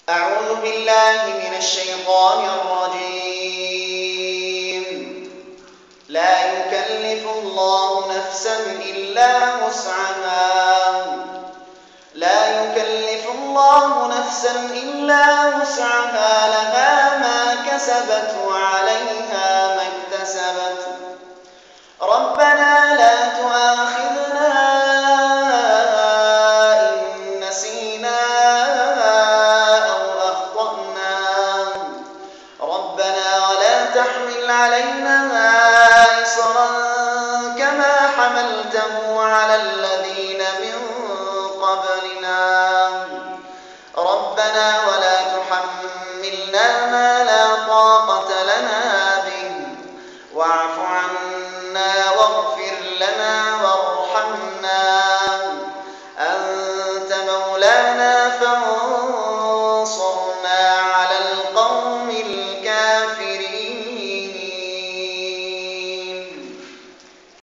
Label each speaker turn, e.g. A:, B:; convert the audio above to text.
A: أعوذ بالله من الشيطان الرجيم. لا يكلف الله نفسا إلا وسعها لها ما كسبت وعليها ما اكتسبت